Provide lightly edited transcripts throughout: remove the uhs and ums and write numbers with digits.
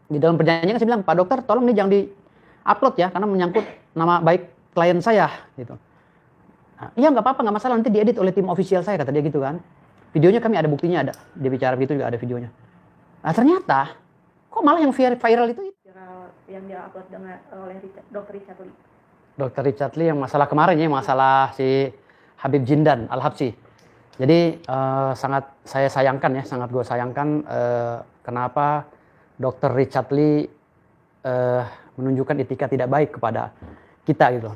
Di dalam perjanjian saya bilang, Pak Dokter tolong nih jangan di-upload ya, karena menyangkut nama baik klien saya gitu. Nah, iya nggak apa-apa, nggak masalah, nanti diedit oleh tim official saya, kata dia gitu kan. Videonya kami ada buktinya, ada. Dia bicara begitu juga ada videonya. Nah ternyata, kok malah yang viral itu? Viral yang dia-upload oleh Dr. Richard Lee. Dr. Richard Lee yang masalah kemarin ya, masalah si Habib Jindan Al-Habsyi. Jadi sangat saya sayangkan ya, sangat gue sayangkan kenapa Dr. Richard Lee menunjukkan etika tidak baik kepada kita gitu.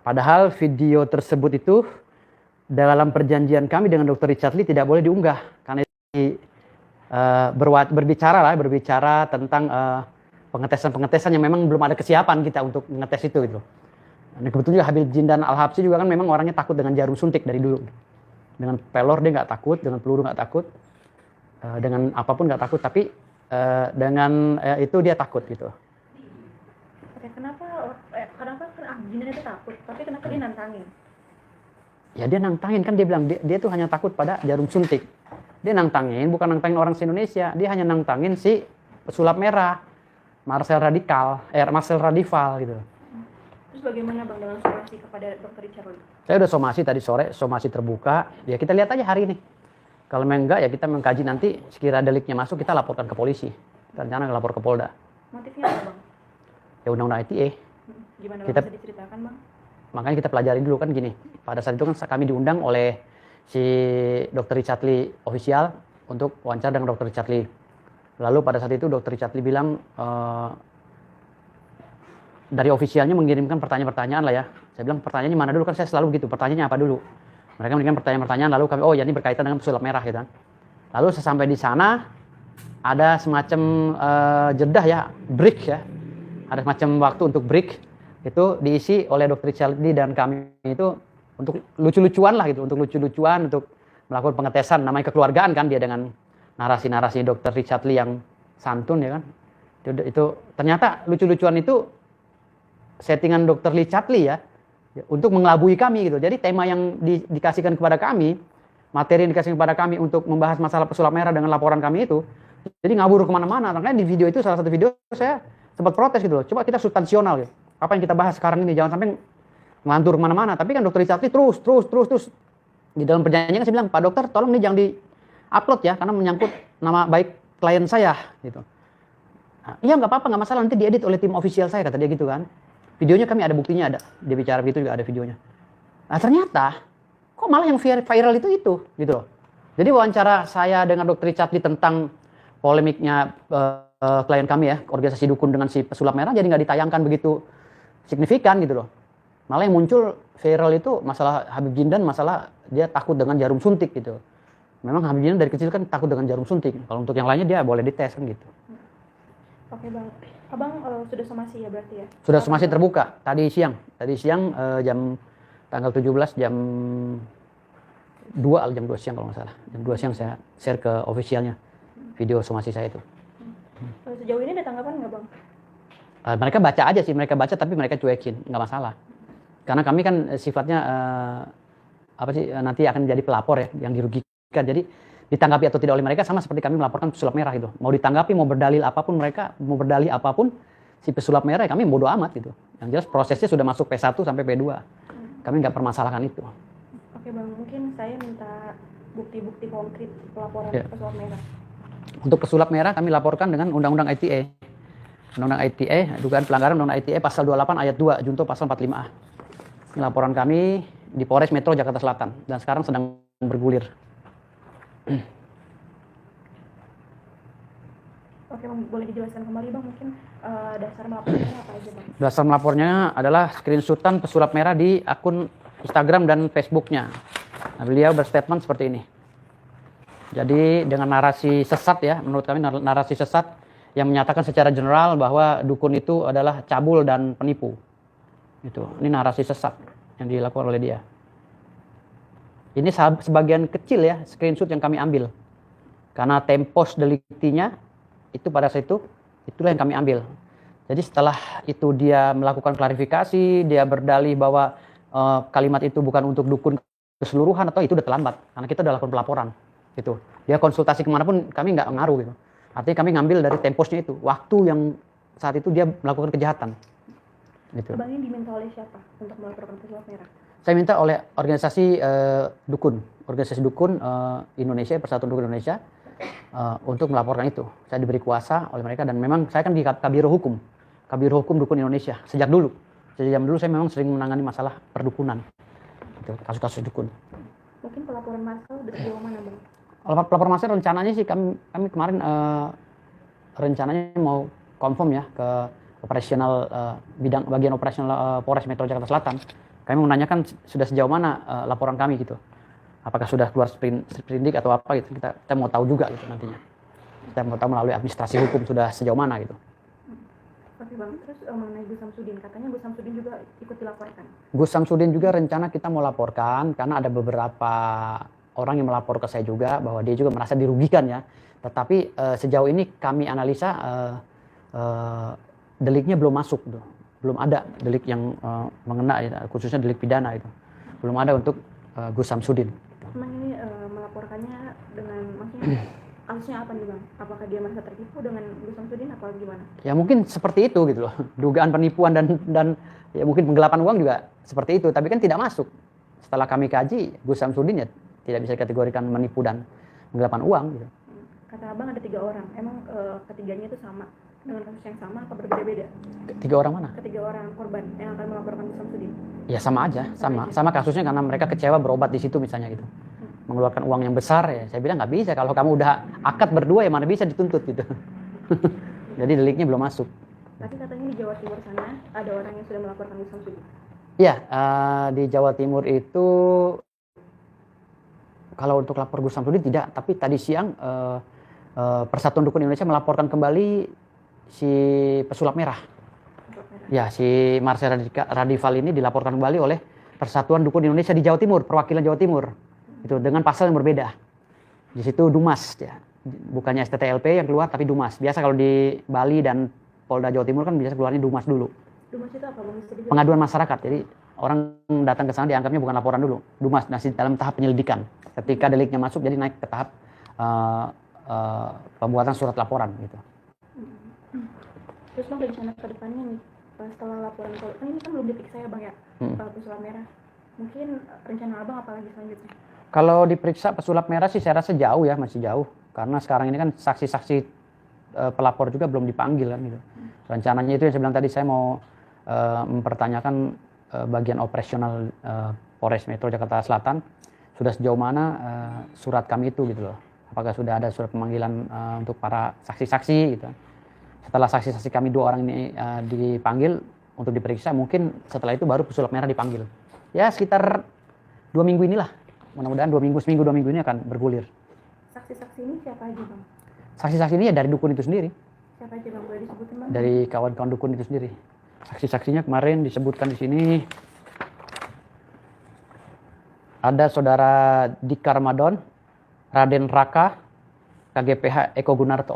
Padahal video tersebut itu dalam perjanjian kami dengan Dr. Richard Lee tidak boleh diunggah karena itu berbicara tentang pengetesan yang memang belum ada kesiapan kita untuk mengetes itu gitu. Dan kebetulan juga Habib Jindan Al-Habsyi juga kan memang orangnya takut dengan jarum suntik dari dulu. Dengan pelor dia nggak takut, dengan peluru nggak takut, dengan apapun nggak takut, tapi dengan itu dia takut gitu. Oke, kenapa Jindan itu takut, tapi kenapa dia nantangin? Ya dia nantangin kan, dia bilang dia tuh hanya takut pada jarum suntik. Dia nantangin, bukan nantangin orang se-Indonesia, dia hanya nantangin si pesulap merah, Marcel Radival gitu. Terus bagaimana Bang dengan somasi kepada Dr. Richard Lee? Saya udah somasi tadi sore, somasi terbuka. Ya kita lihat aja hari ini. Kalau memang enggak ya kita mengkaji nanti, sekira deliknya masuk kita laporkan ke polisi. Kita rencana lapor ke Polda. Motifnya apa Bang? Ya undang-undang ITE. Gimana kita, bisa diceritakan Bang? Makanya kita pelajari dulu kan gini. Pada saat itu kan kami diundang oleh si Dr. Richard Lee official untuk wawancara dengan Dr. Richard Lee. Lalu pada saat itu Dr. Richard Lee bilang dari ofisialnya mengirimkan pertanyaan-pertanyaan lah ya. Saya bilang pertanyaannya mana dulu, kan saya selalu gitu, pertanyaannya apa dulu. Mereka mengirimkan pertanyaan-pertanyaan, lalu kami, oh ya ini berkaitan dengan pesulap merah gitu kan. Lalu sesampai di sana ada semacam jeda ya, break ya. Ada semacam waktu untuk break, itu diisi oleh Dr. Richard Lee dan kami itu untuk lucu-lucuan lah gitu, untuk lucu-lucuan, untuk melakukan pengetesan, namanya kekeluargaan kan dia dengan narasi-narasi Dr. Richard Lee yang santun ya kan. Itu ternyata lucu-lucuan itu settingan Dr. Richard Lee ya, untuk mengelabui kami gitu. Jadi tema yang dikasihkan kepada kami, materi yang dikasihkan kepada kami untuk membahas masalah pesulap merah dengan laporan kami itu, jadi ngabur kemana-mana. Makanya di video itu, salah satu video saya sempat protes gitu loh. Coba kita substansional gitu. Apa yang kita bahas sekarang ini, jangan sampai ngelantur kemana-mana. Tapi kan Dr. Richard Lee terus. Di dalam perjanjian saya bilang, Pak Dokter tolong nih jangan di-upload ya, karena menyangkut nama baik klien saya gitu. Nah, iya nggak apa-apa, nggak masalah, nanti diedit oleh tim official saya, kata dia gitu kan. Videonya kami ada buktinya, ada. Dia bicara begitu juga ada videonya. Nah ternyata, kok malah yang viral itu gitu loh. Jadi wawancara saya dengan Dr. Richard Lee tentang polemiknya klien kami ya, organisasi dukun dengan si pesulap merah, jadi nggak ditayangkan begitu signifikan gitu loh. Malah yang muncul viral itu masalah Habib Jindan, masalah dia takut dengan jarum suntik gitu. Memang Habib Jindan dari kecil kan takut dengan jarum suntik. Kalau untuk yang lainnya dia boleh dites kan gitu. Oke Bang, Abang sudah somasi ya berarti ya? Sudah somasi terbuka tadi siang jam tanggal 17 jam 2 siang kalau nggak salah. Jam 2 siang saya share ke officialnya video somasi saya itu. Sejauh ini ada tanggapan nggak Bang? Mereka baca aja sih, mereka baca tapi mereka cuekin, nggak masalah. Karena kami kan sifatnya nanti akan jadi pelapor ya, yang dirugikan. Jadi ditanggapi atau tidak oleh mereka sama seperti kami melaporkan pesulap merah gitu. Mau ditanggapi, mau berdalil apapun mereka, mau berdalih apapun si pesulap merah, kami bodo amat gitu. Yang jelas prosesnya sudah masuk P1 sampai P2. Kami nggak permasalahkan itu. Oke Bang, mungkin saya minta bukti-bukti konkret pelaporan pesulap merah. Untuk pesulap merah kami laporkan dengan Undang-Undang ITE. Undang-Undang ITE, dugaan pelanggaran Undang-Undang ITE pasal 28 ayat 2, junto pasal 45A. Ini laporan kami di Polres Metro Jakarta Selatan dan sekarang sedang bergulir. Oke Bang, boleh dijelaskan kembali Bang, mungkin dasar melapornya apa aja Bang? Dasar melapornya adalah screenshotan pesulap merah di akun Instagram dan Facebooknya. Nah, beliau berstatement seperti ini. Jadi dengan narasi sesat ya, menurut kami narasi sesat yang menyatakan secara general bahwa dukun itu adalah cabul dan penipu. Ini narasi sesat yang dilakukan oleh dia. Ini sebagian kecil ya screenshot yang kami ambil. Karena tempos deliktinya itu pada saat itu, itulah yang kami ambil. Jadi setelah itu dia melakukan klarifikasi, dia berdalih bahwa kalimat itu bukan untuk dukun keseluruhan atau itu udah terlambat. Karena kita udah lakukan pelaporan. Gitu. Dia konsultasi kemanapun kami nggak ngaruh gitu. Artinya kami ngambil dari temposnya itu, waktu yang saat itu dia melakukan kejahatan. Gitu. Abang ini diminta oleh siapa untuk melaporkan pesulap merah? Saya minta oleh organisasi organisasi dukun Indonesia, Persatuan Dukun Indonesia, untuk melaporkan itu. Saya diberi kuasa oleh mereka dan memang saya kan di Kabiro Hukum Dukun Indonesia sejak dulu. Sejak zaman dulu saya memang sering menangani masalah perdukunan, gitu, kasus-kasus dukun. Mungkin pelaporan massal udah sejauh mana bang? Kalau pelaporan massal rencananya sih kami kemarin rencananya mau konfirm ya ke operasional bagian operasional Polres Metro Jakarta Selatan. Kami menanyakan sudah sejauh mana laporan kami gitu. Apakah sudah keluar sprindik atau apa gitu. Kita mau tahu juga gitu nantinya. Kita mau tahu melalui administrasi hukum sudah sejauh mana gitu. Oke bang, terus mengenai Gus Samsudin, katanya Gus Samsudin juga ikut dilaporkan. Gus Samsudin juga rencana kita mau laporkan karena ada beberapa orang yang melapor ke saya juga bahwa dia juga merasa dirugikan ya. Tetapi sejauh ini kami analisa deliknya belum masuk tuh. Belum ada delik yang mengena ya, khususnya delik pidana itu. Belum ada untuk Gus Samsudin. Emang ini melaporkannya dengan maksudnya kasusnya apa nih bang? Apakah dia merasa tertipu dengan Gus Samsudin atau gimana? Ya mungkin seperti itu gitu loh. Dugaan penipuan dan ya mungkin penggelapan uang juga seperti itu. Tapi kan tidak masuk. Setelah kami kaji, Gus Samsudin ya tidak bisa dikategorikan menipu dan penggelapan uang gitu. Kata abang ada 3 orang. Emang ketiganya itu sama dengan kasus yang sama apa berbeda-beda? 3 orang mana? Ketiga orang korban yang akan melaporkan Gus Samsudin. Ya sama aja, sama kasusnya karena mereka kecewa berobat di situ misalnya gitu. Mengeluarkan uang yang besar ya, saya bilang nggak bisa kalau kamu udah akad berdua ya mana bisa dituntut gitu. Jadi deliknya belum masuk. Tapi katanya di Jawa Timur sana ada orang yang sudah melaporkan Gus Samsudin. Iya, di Jawa Timur itu kalau untuk lapor Gus Samsudin tidak, tapi tadi siang Persatuan Dukun Indonesia melaporkan kembali si pesulap merah. Ya, si Marcel Radival ini dilaporkan kembali oleh Persatuan Dukun Indonesia di Jawa Timur, perwakilan Jawa Timur. Itu dengan pasal yang berbeda. Di situ Dumas ya. Bukannya STTLP yang keluar tapi Dumas. Biasa kalau di Bali dan Polda Jawa Timur kan biasa keluarnya Dumas dulu. Dumas itu apa bang? Pengaduan masyarakat. Jadi orang datang ke sana dianggapnya bukan laporan dulu. Dumas masih dalam tahap penyelidikan. Ketika deliknya masuk jadi naik ke tahap pembuatan surat laporan gitu. Terus bang rencana ke depannya nih setelah laporan kan ini kan belum diperiksa ya bang ya pesulap merah. Mungkin rencana abang apa lagi selanjutnya? Kalau diperiksa pesulap merah sih saya rasa jauh ya, masih jauh. Karena sekarang ini kan saksi-saksi pelapor juga belum dipanggil kan gitu. Rencananya itu yang saya bilang tadi saya mau mempertanyakan bagian operasional Polres Metro Jakarta Selatan sudah sejauh mana surat kami itu gitu loh. Apakah sudah ada surat pemanggilan untuk para saksi-saksi gitu. Setelah saksi-saksi kami 2 orang ini dipanggil untuk diperiksa, mungkin setelah itu baru pesulap merah dipanggil. Ya sekitar 2 minggu inilah. Mudah-mudahan 2 minggu, seminggu 2 minggu ini akan bergulir. Saksi-saksi ini siapa aja bang? Saksi-saksi ini ya dari dukun itu sendiri. Siapa aja bang? Boleh disebutin bang? Dari kawan-kawan dukun itu sendiri. Saksi-saksinya kemarin disebutkan di sini. Ada saudara Dika Ramadan, Raden Raka, KGPH Eko Gunarto.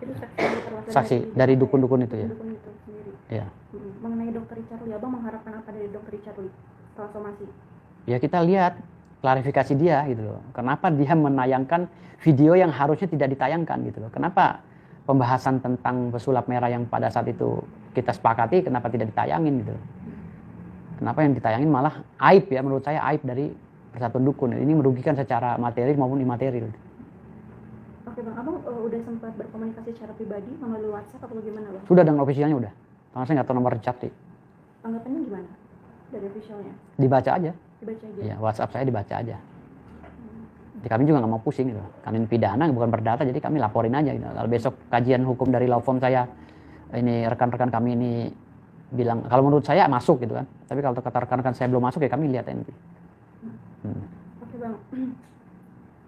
Itu saksi, saksi dari dukun-dukun itu ya. Dukun itu sendiri. Ya. Mengenai Dr. Richard Lee, abang mengharapkan apa dari Dr. Richard Lee setelah somasi? Ya kita lihat klarifikasi dia gitu loh. Kenapa dia menayangkan video yang harusnya tidak ditayangkan gitu loh. Kenapa pembahasan tentang pesulap merah yang pada saat itu kita sepakati kenapa tidak ditayangin gitu loh. Kenapa yang ditayangin malah aib ya, menurut saya aib dari Persatuan Dukun. Ini merugikan secara materi maupun imateri. Oke bang, abang udah sempat berkomunikasi secara pribadi melalui WhatsApp atau bagaimana bang? Sudah dengan ofisialnya udah. Karena saya nggak tahu nomor Richard Lee. Tanggapannya gimana dari officialnya? Dibaca aja. Dibaca aja? Ya, WhatsApp saya dibaca aja. Jadi kami juga nggak mau pusing gitu. Karena ini pidana bukan perdata, jadi kami laporin aja gitu. Kalau besok kajian hukum dari law firm saya, ini rekan-rekan kami ini bilang, kalau menurut saya masuk gitu kan. Tapi kalau kata rekan-rekan saya belum masuk ya kami lihat nanti. Oke bang,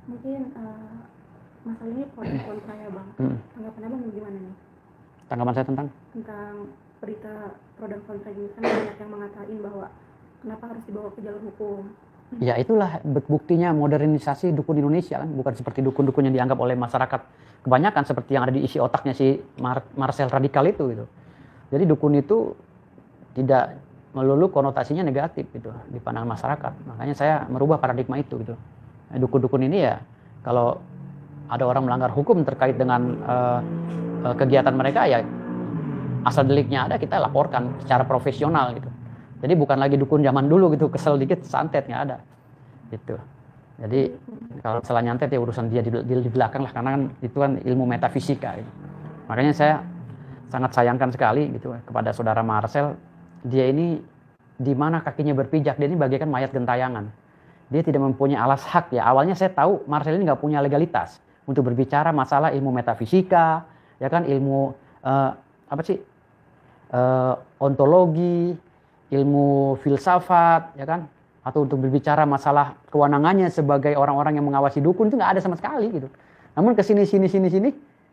mungkin masalah ini pro dan kontra ya bang. Tanggapan abang gimana nih? Tanggapan saya tentang berita pro dan kontra ini kan banyak yang mengatakan bahwa kenapa harus dibawa ke jalur hukum. Ya itulah buktinya modernisasi dukun Indonesia kan, bukan seperti dukun-dukun yang dianggap oleh masyarakat kebanyakan seperti yang ada di isi otaknya si Marcel Radikal itu gitu. Jadi dukun itu tidak melulu konotasinya negatif gitu di pandangan masyarakat. Makanya saya merubah paradigma itu gitu. Dukun-dukun ini ya kalau ada orang melanggar hukum terkait dengan kegiatan mereka, ya asal deliknya ada kita laporkan secara profesional gitu. Jadi bukan lagi dukun zaman dulu gitu, kesel dikit santet, nggak ada gitu. Jadi kalau salah nyantet ya urusan dia di belakang lah, karena kan itu kan ilmu metafisika gitu. Makanya saya sangat sayangkan sekali gitu kepada saudara Marcel. Dia ini di mana kakinya berpijak, dia ini bagaikan mayat gentayangan. Dia tidak mempunyai alas hak ya. Awalnya saya tahu Marcel ini nggak punya legalitas untuk berbicara masalah ilmu metafisika, ya kan, ilmu ontologi, ilmu filsafat, ya kan, atau untuk berbicara masalah kewenangannya sebagai orang-orang yang mengawasi dukun, itu nggak ada sama sekali gitu. Namun kesini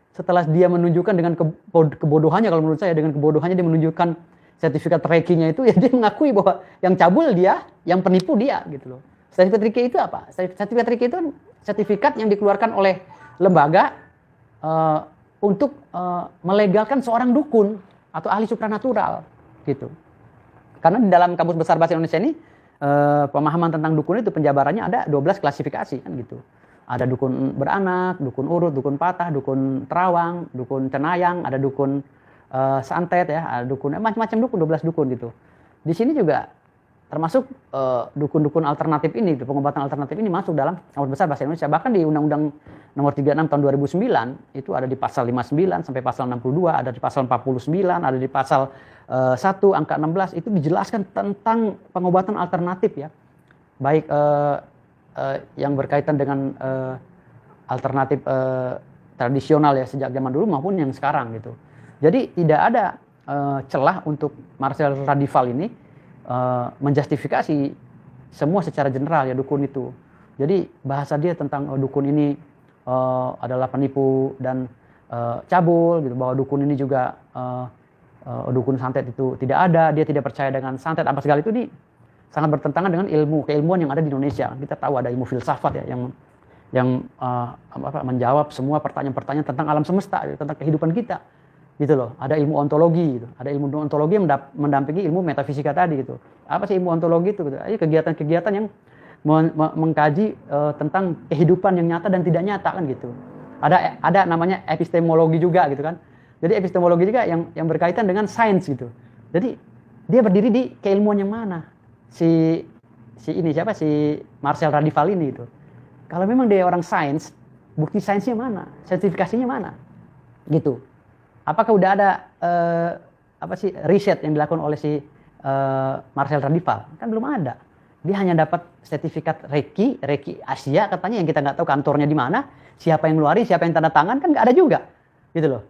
setelah dia menunjukkan dengan kebodohannya, kalau menurut saya dengan kebodohannya dia menunjukkan sertifikat Reiki-nya itu, ya dia mengakui bahwa yang cabul dia, yang penipu dia gitu loh. Sertifikat Reiki itu apa? Sertifikat Reiki itu sertifikat yang dikeluarkan oleh lembaga untuk melegalkan seorang dukun atau ahli supranatural gitu. Karena di dalam Kamus Besar Bahasa Indonesia ini pemahaman tentang dukun itu penjabarannya ada 12 klasifikasi kan gitu. Ada dukun beranak, dukun urut, dukun patah, dukun terawang, dukun cenayang, ada dukun santet ya, ada dukun macam-macam dukun, 12 dukun gitu. Di sini juga termasuk dukun-dukun alternatif ini, pengobatan alternatif ini masuk dalam Kamus Besar Bahasa Indonesia. Bahkan di Undang-Undang Nomor 36 tahun 2009 itu ada di pasal 59 sampai pasal 62, ada di pasal 49, ada di pasal 1 angka 16, itu dijelaskan tentang pengobatan alternatif ya. Baik yang berkaitan dengan alternatif tradisional ya sejak zaman dulu maupun yang sekarang gitu. Jadi tidak ada celah untuk Marcel Radival ini menjustifikasi semua secara general ya dukun itu. Jadi bahasa dia tentang dukun ini adalah penipu dan cabul gitu, bahwa dukun ini juga dukun santet itu tidak ada, dia tidak percaya dengan santet apa segala itu, ini sangat bertentangan dengan keilmuan yang ada di Indonesia. Kita tahu ada ilmu filsafat ya yang menjawab semua pertanyaan-pertanyaan tentang alam semesta, tentang kehidupan kita gitu loh. Ada ilmu ontologi gitu. Ada ilmu ontologi yang mendampingi ilmu metafisika tadi gitu. Apa sih ilmu ontologi itu gitu? Kegiatan-kegiatan yang mengkaji tentang kehidupan yang nyata dan tidak nyata kan gitu. Ada namanya epistemologi juga gitu kan. Jadi epistemologi juga yang berkaitan dengan sains gitu. Jadi dia berdiri di keilmuan yang mana? Si Marcel Radival ini itu. Kalau memang dia orang sains, bukti sainsnya mana? Sertifikasinya mana? Gitu. Apakah udah ada riset yang dilakukan oleh si Marcel Radival? Kan belum ada. Dia hanya dapat sertifikat Reiki Asia katanya, yang kita nggak tahu kantornya di mana, siapa yang ngeluarin, siapa yang tanda tangan, kan nggak ada juga, gitu loh.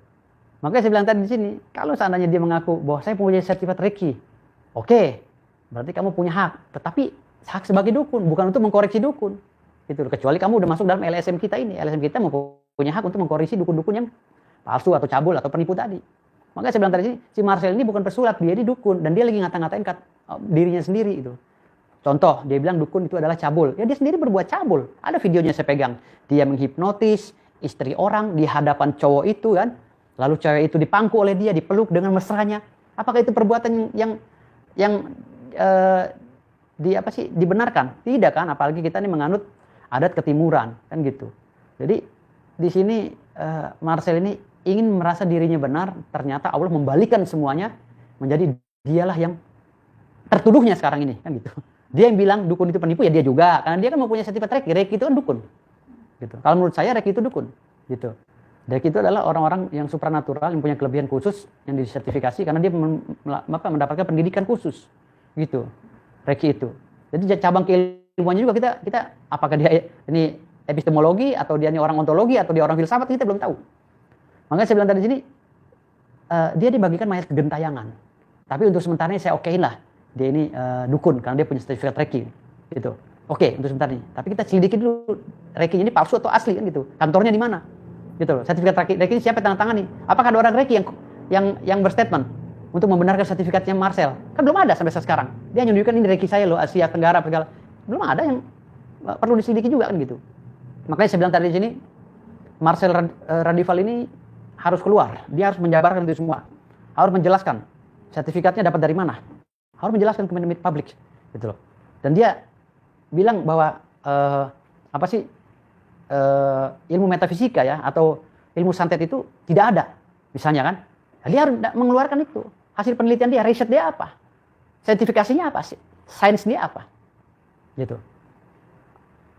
Makanya saya bilang tadi di sini, kalau seandainya dia mengaku bahwa saya punya sertifikat Reiki, oke, berarti kamu punya hak, tetapi hak sebagai dukun, bukan untuk mengkoreksi dukun, gitu loh. Kecuali kamu udah masuk dalam LSM kita ini, LSM kita punya hak untuk mengkoreksi dukun-dukun yang palsu atau cabul atau penipu tadi. Makanya saya bilang tadi, si Marcel ini bukan pesulap, dia ini dukun, dan dia lagi ngata-ngatain dirinya sendiri itu. Contoh, dia bilang dukun itu adalah cabul. Ya dia sendiri berbuat cabul. Ada videonya saya pegang. Dia menghipnotis istri orang di hadapan cowok itu kan. Lalu cewek itu dipangku oleh dia, dipeluk dengan mesranya. Apakah itu perbuatan yang dibenarkan? Tidak kan? Apalagi kita ini menganut adat ketimuran kan gitu. Jadi di sini Marcel ini ingin merasa dirinya benar. Ternyata Allah membalikkan semuanya menjadi dialah yang tertuduhnya sekarang ini kan gitu. Dia yang bilang dukun itu penipu, ya dia juga, karena dia kan mempunyai sertifikat Reiki itu kan dukun, gitu. Kalau menurut saya Reiki itu dukun, gitu. Reiki itu adalah orang-orang yang supranatural yang punya kelebihan khusus yang disertifikasi karena dia mendapatkan pendidikan khusus, gitu. Reiki itu. Jadi cabang keilmuannya juga kita apakah dia ini epistemologi atau dia ini orang ontologi atau dia orang filsafat, kita belum tahu. Makanya saya bilang tadi di sini dia dibagikan mayat gentayangan. Tapi untuk sementara ini saya okein lah. Dia ini dukun karena dia punya sertifikat Reiki gitu. Oke, untuk sebentar nih. Tapi kita selidiki dulu Reiki ini palsu atau asli kan gitu. Kantornya di mana? Gitu loh. Sertifikat Reiki ini siapa yang tanda tangan nih? Apakah ada orang Reiki yang berstatement untuk membenarkan sertifikatnya Marcel? Kan belum ada sampai sekarang. Dia hanya menunjukkan ini Reiki saya loh, Asia Tenggara segala. Belum ada yang perlu diselidiki juga kan gitu. Makanya saya bilang tadi di sini Marcel Radival ini harus keluar. Dia harus menjabarkan itu semua. Harus menjelaskan sertifikatnya dapat dari mana. Harus menjelaskan ke publik gitu loh. Dan dia bilang bahwa ilmu metafisika ya atau ilmu santet itu tidak ada, misalnya kan, nah, dia harus mengeluarkan itu hasil penelitian dia, riset dia apa, sertifikasinya apa, sains dia apa, gitu.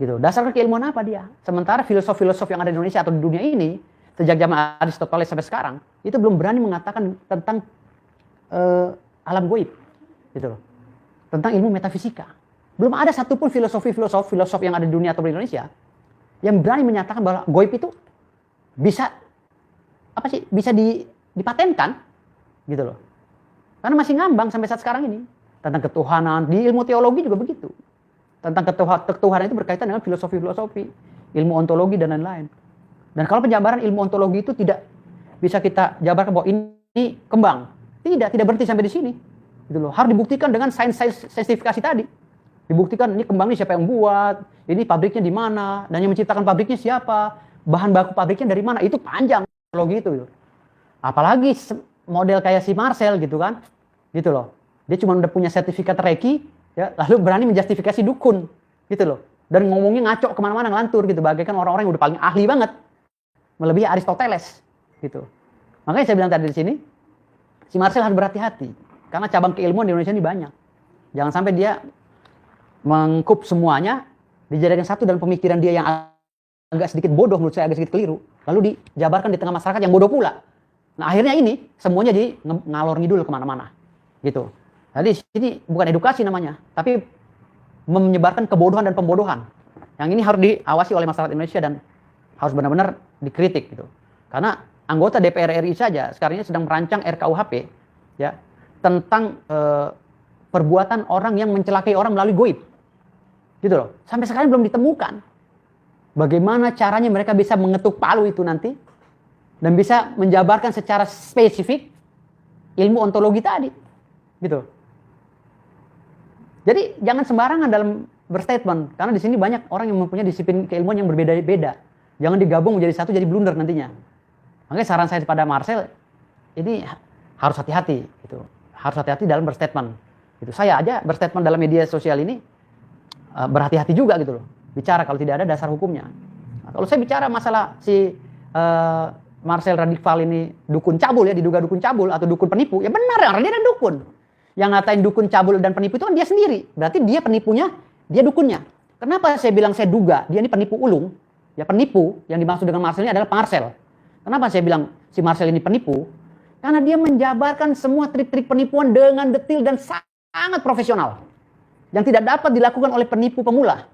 Dasarkan keilmuan apa dia. Sementara filosof-filosof yang ada di Indonesia atau di dunia ini sejak zaman Aristoteles sampai sekarang itu belum berani mengatakan tentang alam goib, gitu loh, tentang ilmu metafisika. Belum ada satupun filosof yang ada di dunia atau di Indonesia yang berani menyatakan bahwa goib itu bisa bisa dipatenkan, gitu loh. Karena masih ngambang sampai saat sekarang ini tentang ketuhanan. Di ilmu teologi juga begitu. Tentang ketuhanan itu berkaitan dengan filosofi, ilmu ontologi dan lain-lain. Dan kalau penjabaran ilmu ontologi itu tidak bisa kita jabarkan bahwa ini kembang. Tidak berhenti sampai di sini. Gitu loh. Harus dibuktikan dengan saintifikasi tadi. Dibuktikan ini kembang ini siapa yang buat, ini pabriknya di mana, dan yang menciptakan pabriknya siapa, bahan baku pabriknya dari mana. Itu panjang ontologi itu. Apalagi model kayak si Marcel gitu kan. Gitu loh. Dia cuma udah punya sertifikat Reiki, ya, lalu berani menjustifikasi dukun, gitu loh. Dan ngomongnya ngaco kemana-mana, ngelantur gitu, bagaikan orang-orang yang udah paling ahli banget, melebihi Aristoteles, gitu. Makanya saya bilang tadi di sini, si Marcel harus berhati-hati, karena cabang keilmuan di Indonesia ini banyak. Jangan sampai dia mengkup semuanya, dijadikan satu dalam pemikiran dia yang agak sedikit bodoh, menurut saya agak sedikit keliru, lalu dijabarkan di tengah masyarakat yang bodoh pula. Nah akhirnya ini semuanya di ngalor ngidul kemana-mana, gitu. Jadi ini bukan edukasi namanya, tapi menyebarkan kebodohan dan pembodohan. Yang ini harus diawasi oleh masyarakat Indonesia dan harus benar-benar dikritik gitu. Karena anggota DPR RI saja sekarang ini sedang merancang RKUHP ya tentang perbuatan orang yang mencelakai orang melalui goib. Gitu loh. Sampai sekarang belum ditemukan bagaimana caranya mereka bisa mengetuk palu itu nanti dan bisa menjabarkan secara spesifik ilmu ontologi tadi. Gitu. Jadi jangan sembarangan dalam berstatement, karena di sini banyak orang yang mempunyai disiplin keilmuan yang berbeda-beda. Jangan digabung menjadi satu jadi blunder nantinya. Makanya saran saya pada Marcel ini harus hati-hati, gitu. Harus hati-hati dalam berstatement. Gitu. Saya aja berstatement dalam media sosial ini berhati-hati juga gitu loh. Bicara kalau tidak ada dasar hukumnya. Nah, kalau saya bicara masalah si Marcel Radikal ini dukun cabul ya, diduga dukun cabul atau dukun penipu, ya benar orang dia ada dukun. Yang ngatain dukun cabul dan penipu itu kan dia sendiri. Berarti dia penipunya, dia dukunnya. Kenapa saya bilang saya duga dia ini penipu ulung? Ya penipu yang dimaksud dengan Marcel ini adalah Marcel. Kenapa saya bilang si Marcel ini penipu? Karena dia menjabarkan semua trik-trik penipuan dengan detail dan sangat profesional. Yang tidak dapat dilakukan oleh penipu pemula.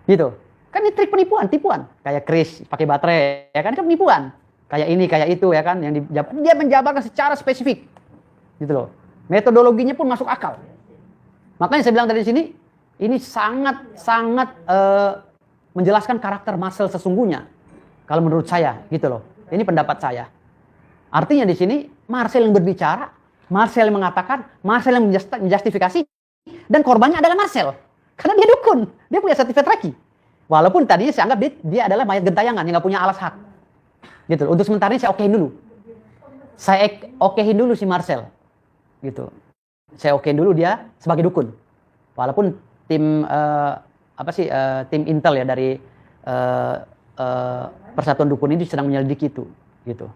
Gitu. Kan ini trik penipuan, tipuan. Kayak Chris pakai baterai, ya kan itu penipuan. Kayak ini, kayak itu ya kan yang dia menjabarkan secara spesifik. Gitu loh. Metodologinya pun masuk akal. Makanya saya bilang dari sini, ini sangat menjelaskan karakter Marcel sesungguhnya. Kalau menurut saya, gitu loh. Ini pendapat saya. Artinya di sini, Marcel yang berbicara, Marcel yang mengatakan, Marcel yang menjustifikasi, dan korbannya adalah Marcel. Karena dia dukun, dia punya sertifikat Reiki. Walaupun tadinya saya anggap dia adalah mayat gentayangan yang nggak punya alas hak. Gitu. Untuk sementara ini saya okein dulu. Saya okein dulu si Marcel. Gitu. Saya okein dulu dia sebagai dukun. Walaupun tim tim Intel ya dari Persatuan Dukun ini sedang menyelidiki itu, gitu.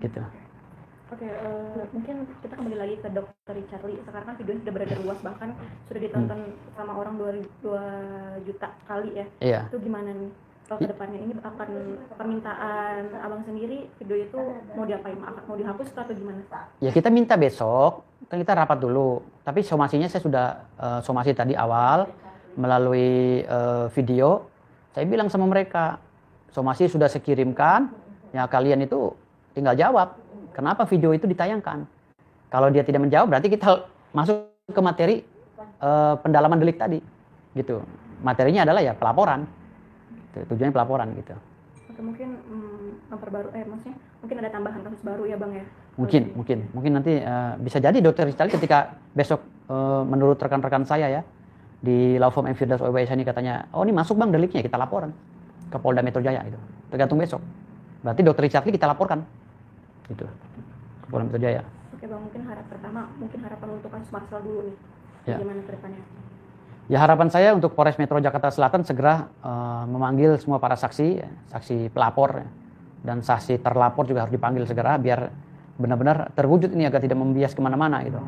Gitu. Oke, mungkin kita kembali lagi ke Dr. Richard Lee. Sekarang kan videonya sudah beredar luas, bahkan sudah ditonton sama orang 2 juta kali ya. Iya. Itu gimana nih? Kalau kedepannya ini akan permintaan abang sendiri video itu mau diapain? Mau dihapus atau gimana? Ya kita minta besok, kan kita rapat dulu. Tapi somasinya saya sudah somasi tadi awal melalui video. Saya bilang sama mereka, somasi sudah saya kirimkan, ya kalian itu tinggal jawab. Kenapa video itu ditayangkan? Kalau dia tidak menjawab, berarti kita masuk ke materi pendalaman delik tadi, gitu. Materinya adalah ya pelaporan. Tujuannya pelaporan gitu. Oke, mungkin maksudnya mungkin ada tambahan kasus baru ya bang ya? Mungkin nanti bisa jadi Dr. Richard ketika besok menurut rekan-rekan saya ya di law firm Firdaus OWS ini katanya, oh ini masuk bang deliknya, kita laporan ke Polda Metro Jaya gitu. Tergantung besok. Berarti Dr. Richard kita laporkan gitu ke Polda Metro Jaya. Oke bang, mungkin harapan untuk kasus Marcel dulu nih. Ya. Gimana ke depannya? Ya harapan saya untuk Polres Metro Jakarta Selatan segera memanggil semua para saksi, saksi pelapor dan saksi terlapor juga harus dipanggil segera biar benar-benar terwujud ini agar tidak membias kemana-mana gitu.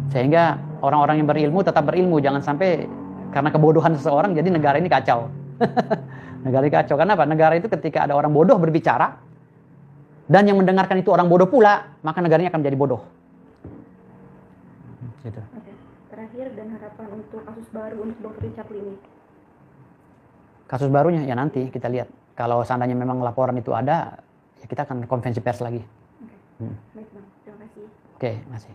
Sehingga orang-orang yang berilmu tetap berilmu, jangan sampai karena kebodohan seseorang jadi negara ini kacau. Negara ini kacau. Karena apa? Negara itu ketika ada orang bodoh berbicara dan yang mendengarkan itu orang bodoh pula, maka negaranya akan menjadi bodoh. Gitu. Oke. Terakhir dan harapan untuk kasus baru untuk Dr. Richard Lee ini. Kasus barunya ya nanti kita lihat. Kalau seandainya memang laporan itu ada, ya kita akan konferensi pers lagi. Oke. Baik Bang, terima kasih. Oke, masih.